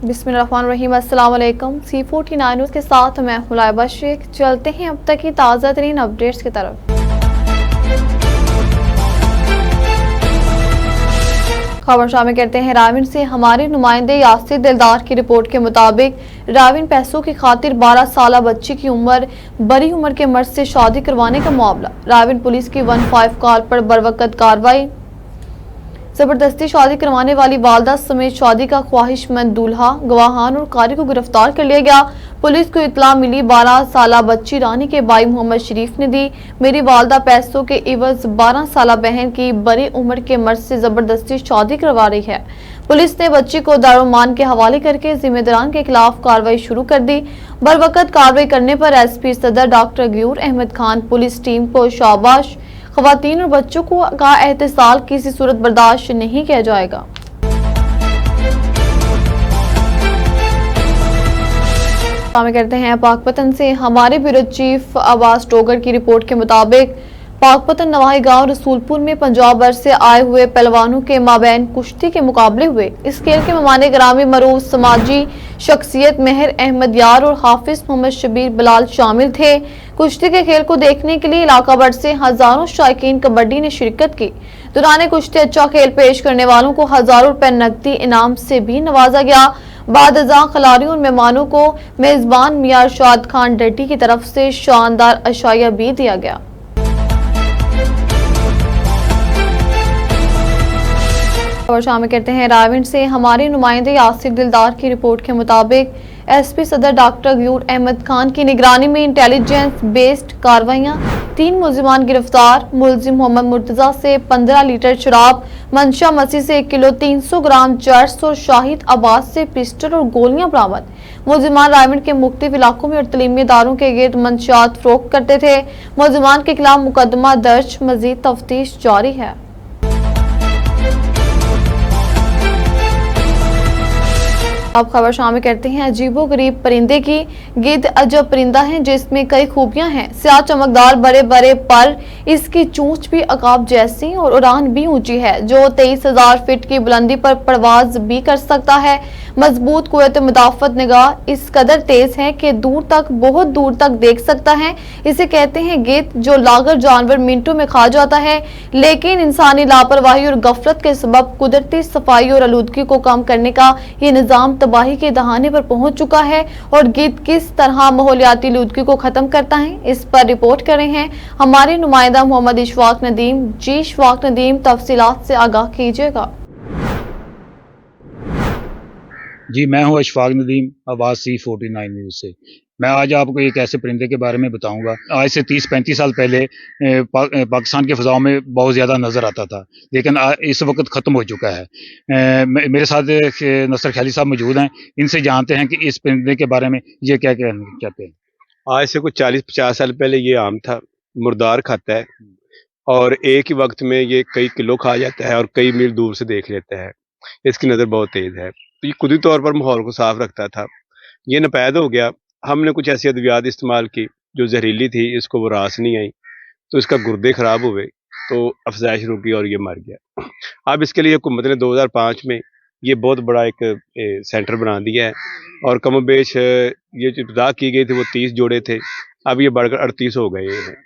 बिस्मिल्लाहिर्रहमानिर्रहीम। अस्सलाम वालेकुम। C49 न्यूज़ के साथ मैं हुलाइबा शेख। चलते हैं अब तक की ताज़ा तरीन अपडेट्स की तरफ। खबर शामिल करते हैं राविन से। हमारे नुमाइंदे यासिर दिलदार की रिपोर्ट के मुताबिक राविन पैसों की खातिर 12 साल बच्ची की बड़ी उम्र के मर्द से शादी करवाने का मामला। राविन पुलिस की 15 कॉल पर बरवकत कार्रवाई। जबरदस्ती शादी करवाने वाली वालदा समेत शादी का ख्वाहिशमंद दूल्हा, गवाहान और कारी को गिरफ्तार कर लिया गया। पुलिस को इतला मिली 12 साल बच्ची रानी के भाई मोहम्मद शरीफ ने दी। मेरी वालदा पैसों के इवज 12 साल बहन की बड़ी उम्र के मर्द से जबरदस्ती शादी करवा रही है। पुलिस ने बच्ची को दारुमान के हवाले करके जिम्मेदारान के खिलाफ कार्रवाई शुरू कर दी। बरवकत कार्रवाई करने पर SP सदर doctor Gayur Ahmad Khan police team को शाबाश। खवातीन और बच्चों का एहतसाल किसी सूरत बर्दाश्त नहीं किया जाएगा। करते हैं पाकपतन से। हमारे ब्यूरो चीफ अब्बास टोगर की रिपोर्ट के मुताबिक पाकपतन नवाही गांव रसूलपुर में पंजाब भर से आए हुए पहलवानों के माबैन कुश्ती के मुकाबले हुए। इस खेल के मेहमान ग्रामी मरूफ समाजी शख्सियत मेहर अहमद यार और हाफिज मोहम्मद शबीर बिलाल शामिल थे। कुश्ती के खेल को देखने के लिए इलाका भर से हजारों शायकीन कबड्डी ने शिरकत की। दौरान कुश्ती अच्छा खेल पेश करने वालों को हजारों रुपए नकदी इनाम से भी नवाजा गया। बाद अज़ां खिलाड़ियों और मेहमानों को मेजबान मियां अरशाद खान डट्टी की तरफ से शानदार अशाया भी दिया गया। और शामिल करते हैं राविन से। हमारे नुमाइंदे यासिर दिलदार की रिपोर्ट के मुताबिक SP सदर डॉक्टर गयूर अहमद खान की निगरानी में इंटेलिजेंस बेस्ड कार्रवाइयां। 3 मुलजिमान गिरफ्तार। मुलजिम मोहम्मद मुर्तजा से 15 लीटर शराब, मंशा मसीह से 1 किलो 300 ग्राम चर्स और शाहिद अब्बास से पिस्टल और गोलियां बरामद। मुलजिमान रायमंड के मुख्तलिफ इलाकों में और तलीमी इदारों के गिर्द मंशियात फरोख्त करते थे। मुलजिमान के खिलाफ मुकदमा दर्ज, मजीद तफ्तीश जारी है। अब खबर शामिल करते हैं अजीबो गरीब परिंदे की। गिद्ध अजब परिंदा है जिसमें कई खूबियां हैं। स्याह चमकदार बड़े बड़े पर, इसकी चोंच भी अकाब जैसी और उड़ान भी ऊंची है जो 23,000 फीट की बुलंदी पर परवाज भी कर सकता है। मजबूत कुव्वत मुदाफत निगाह इस कदर तेज है कि दूर तक, बहुत दूर तक देख सकता है। इसे कहते हैं गिद्ध, जो लागर जानवर मिनटों में खा जाता है। लेकिन इंसानी लापरवाही और गफलत के सबब कुदरती सफाई और आलूदगी को कम करने का ये निजाम तबाही के दहाने पर पहुंच चुका है। और गिद्ध किस तरह माहौलियाती आलूदगी को खत्म करता है, इस पर रिपोर्ट कर रहे हैं हमारे नुमाइंदा मोहम्मद इशफाक नदीम। जी इशफाक नदीम, तफसीलात से आगाह कीजिएगा। जी, मैं हूँ इशफाक नदीम, आवाज़ C49 न्यूज़ से। मैं आज आपको एक ऐसे परिंदे के बारे में बताऊंगा। आज से 30-35 साल पहले पाकिस्तान के फ़ज़ाओं में बहुत ज़्यादा नज़र आता था, लेकिन इस वक्त ख़त्म हो चुका है। मेरे साथ नसर ख्याली साहब मौजूद हैं। इनसे जानते हैं कि इस परिंदे के बारे में ये क्या कहना चाहते हैं। आज से कुछ 40-50 साल पहले ये आम था, मुर्दार खाता है और एक ही वक्त में ये कई किलो खा जाता है और कई मील दूर से देख लेता है। इसकी नज़र बहुत तेज़ है, तो ये खुदी तौर पर माहौल को साफ रखता था। ये नापैद हो गया। हमने कुछ ऐसी अद्वियात इस्तेमाल की जो जहरीली थी, इसको वो रास नहीं आई, तो इसका गुर्दे ख़राब हुए, तो अफजाइश रुकी और ये मर गया। अब इसके लिए हुकूमत ने 2005 में ये बहुत बड़ा एक सेंटर बना दिया है और कमोबेश ये जो इब्तिदा की गई थी वो 30 जोड़े थे, अब ये बढ़कर 38 हो गए हैं।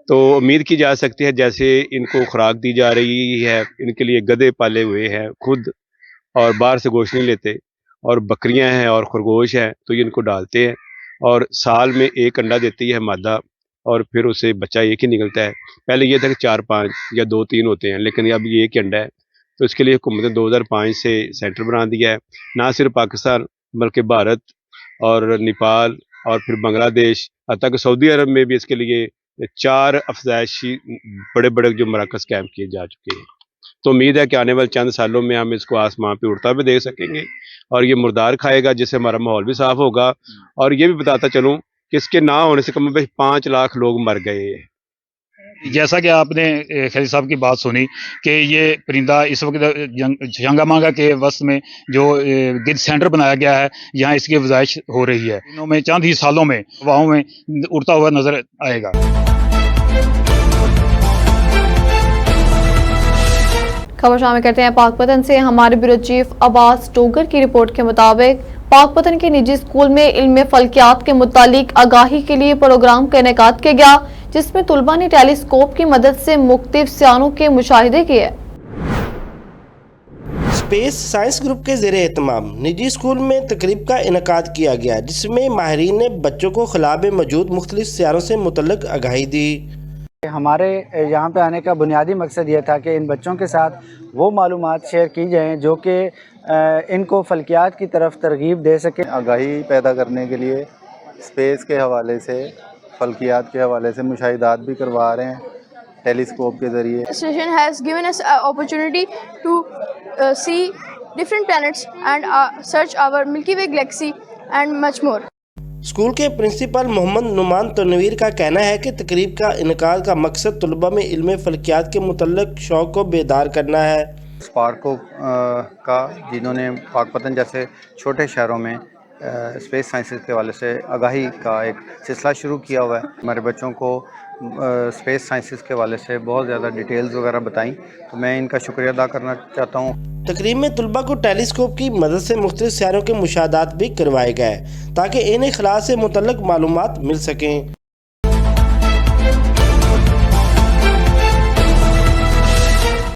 तो उम्मीद की जा सकती है जैसे इनको खुराक दी जा रही है, इनके लिए गधे पाले हुए हैं खुद और बाहर से गोश्त नहीं लेते, और बकरियां हैं और खरगोश हैं तो ये इनको डालते हैं और साल में 1 अंडा देती है मादा और फिर उसे बच्चा एक ही निकलता है। पहले ये था कि 4-5 या 2-3 होते हैं, लेकिन अब ये एक ही अंडा है। तो इसके लिए हुकूमत ने 2005 से सेंटर बना दिया है। ना सिर्फ पाकिस्तान बल्कि भारत और नेपाल और फिर बांग्लादेश, हत्ता कि सऊदी अरब में भी इसके लिए 4 अफजाइशी बड़े बड़े जो मराकज़ कैंप किए जा चुके हैं। तो उम्मीद है कि आने वाले चंद सालों में हम इसको आसमान पे उड़ता भी देख सकेंगे और ये मुर्दार खाएगा, जिससे हमारा माहौल भी साफ होगा। और ये भी बताता चलूँ कि इसके ना होने से कम 5 लाख लोग मर गए हैं। जैसा कि आपने खलील साहब की बात सुनी कि ये परिंदा इस वक्त जंगामांगा के वस्त में जो गिद्ध सेंटर बनाया गया है, यहाँ इसकी अफजाइश हो रही है। दिनों में, चंद ही सालों में हवाओं में उड़ता हुआ नजर आएगा। खबर शामिल करते हैं पाकपतन से। हमारे ब्यूरो चीफ अब्बास टोगर की रिपोर्ट के मुताबिक पाकपतन के निजी स्कूल में इल्म फल्कियात के मुतालिक आगाही के लिए प्रोग्राम का इनेकाद किया गया, जिसमें तुलबा ने टेलीस्कोप की मदद से मुख्तलिफ सियारों के मुशाहिदे किए। स्पेस साइंस ग्रुप के ज़ेरे एहतमाम निजी स्कूल में तकरीब का इनेकाद किया गया, जिसमें माहिरीन ने बच्चों को खला में मौजूद मुख्तलिफ सियारों से मुतल्लिक आगाही दी। हमारे यहाँ पे आने का बुनियादी मकसद ये था कि इन बच्चों के साथ वो मालूमात शेयर की जाएँ जो कि इनको फल्कियात की तरफ तरगीब दे सके। आगाही पैदा करने के लिए स्पेस के हवाले से, फल्कियात के हवाले से मुशाहिदात भी करवा रहे हैं टेलीस्कोप के ज़रिए। Station has given us an opportunity to see different planets and search our Milky Way galaxy and much more. School के प्रिंसिपल मोहम्मद नुमान तनवीर का कहना है कि तकरीब का इनेकाद का मकसद तलबा में इल्म फल्कियात के मुतल्लिक शौक़ को बेदार करना है। स्पार्को का जिन्होंने पाकपतन जैसे छोटे शहरों में स्पेस साइंसेस के हवाले से आगाही का एक सिलसिला शुरू किया हुआ है। हमारे बच्चों को स्पेस साइंसेस के हवाले से बहुत ज़्यादा डिटेल्स वगैरह बताई, तो मैं इनका शुक्रिया अदा करना चाहता हूँ। तकरीब में तुलबा को टेलीस्कोप की मदद से मुख्तलिफ सियारों के मुशाहदात भी करवाए गए ताकि इन्हें खला से मुतल्लिक मालूमात मिल सकें।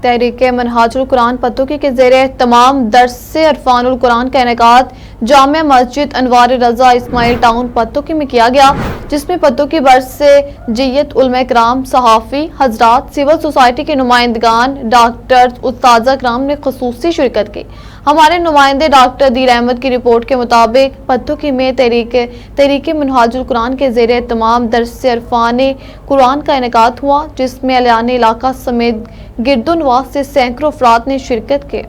तहरीके मनहाजुल कुरान पत्तोकी के ज़ेरे तमाम दर्स अरफानुल कुरान का इनेकाद जामिया मस्जिद अनवार रज़ा इस्माइल टाउन पत्तोकी में किया गया, जिसमें पत्तोकी बर्स से जियत उलमा कराम, सहाफ़ी हजरात, सिविल सोसाइटी के नुमाइंदगान, डॉक्टर, उस्ताज़ा कराम ने खुसूसी शिरकत की। हमारे नुमाइंदे डॉक्टर दीर अहमद की रिपोर्ट के मुताबिक पत्तोकी में तहरीके मनहाजुल कुरान के ज़ेरे तमाम दर्स अरफान कुरान का इनेकाद हुआ, जिसमें अलियान इलाका समेत गिरदोनवास से सैकड़ों अफराद ने शिरकत की।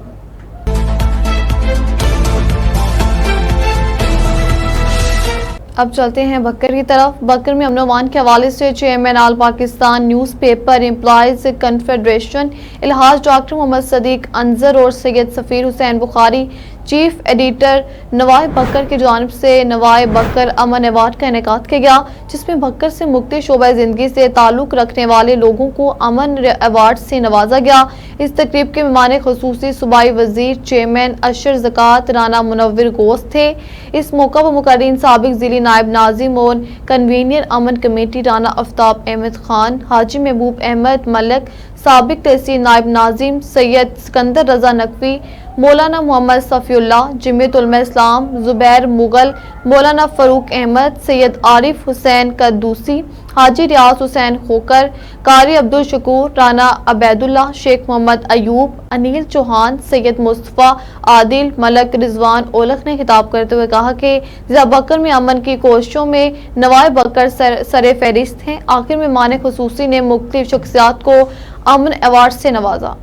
अब चलते हैं बक्कर की तरफ। बक्कर में अमन अमान के हवाले से chairman all Pakistan newspaper employees confederation Alhaj doctor Mohammad Sadiq Anjar और सैयद सफ़ीर हुसैन बुखारी चीफ एडिटर नवाए बक्कर की जानिब से नवाए बक्कर अमन अवार्ड का इनेकाद किया गया, जिसमें बक्कर से मुख्तलिफ शोबा ज़िंदगी से ताल्लुक़ रखने वाले लोगों को अमन अवार्ड से नवाजा गया। इस तकरीब के मेहमान खुसूसी सूबाई वज़ीर चेयरमैन अशर ज़कात राना मुनव्विर गोश्त थे। इस मौका पर मुकर्रीन साबिक ज़िली नायब नाज़िम और कन्वीनियर अमन कमेटी राना आफ्ताब अहमद खान, हाजी महबूब अहमद मलक, साबिक तहसील नायब नाज़िम सैयद सिकंदर रज़ा नकवी, मौलाना मोहम्मद सफ़ीउल्लाह, जमीयत उलमा इस्लाम ज़ुबैर मुगल, मौलाना फ़रूक अहमद, सैयद आरिफ हुसैन कद्दूसी, हाजी रियाज हुसैन खोकर, कारी अब्दुल शकूर, राना अबैदुल्लाह, शेख मोहम्मद अयूब, अनिल चौहान, सैयद मुस्तफ़ा, आदिल, मलक, रिजवान ओलख ने खिताब करते हुए कहा कि ज़िला बक्कर में अमन की कोशिशों में नवाए बक्कर सरे फहरिस्त हैं। आखिर में मेहमान खुसूसी ने मुख्तलिफ शख्सियात को अमन अवार्ड से नवाजा।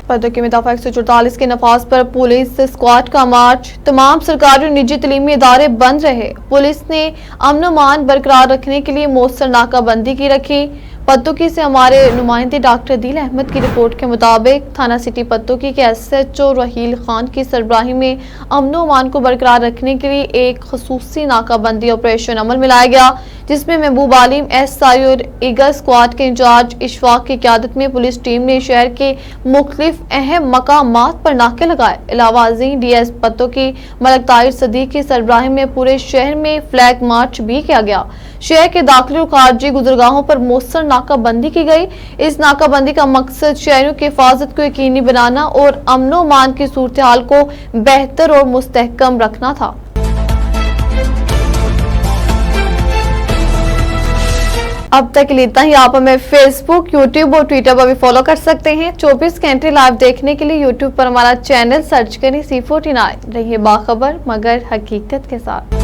पत्तोकी में दफा 144 के नफाज पर पुलिस स्क्वाड का मार्च, तमाम सरकारी और निजी तलीमी इदारे बंद रहे। पुलिस ने अमन अमान बरकरार रखने के लिए मौसर नाकाबंदी की रखी। पत्तोकी से हमारे नुमाइंदे डॉक्टर दील अहमद की रिपोर्ट के मुताबिक थाना सिटी पत्तोकी के SHO रहील खान की सरबराही में अमन अमान को बरकरार रखने के लिए एक खुसूसी नाकाबंदी ऑपरेशन अमल में लाया गया, जिसमें महबूब आलिम SI और ईगर स्क्वाड के इंचार्ज इशफाक की क़यादत में पुलिस टीम ने शहर के मुख्तलिफ अहम मकामात पर नाके लगाए। अलावा DS पत्तोकी मलक ताहिर सदीक की सरबराही में पूरे शहर में फ्लैग मार्च भी किया गया। शहर के दाखिली और खारजी गुजरगाहों पर मौसर नाकाबंदी की गई। इस नाकाबंदी का मकसद शहरियों की हिफाजत को यकीनी बनाना और अमन व अमान की सूरत हाल को बेहतर और मुस्तहकम रखना था। अब तक इतना ही। आप हमें फेसबुक, यूट्यूब और ट्विटर पर भी फॉलो कर सकते हैं। 24 घंटे लाइव देखने के लिए यूट्यूब पर हमारा चैनल सर्च करें C49। रहिए बाखबर मगर हकीकत के साथ।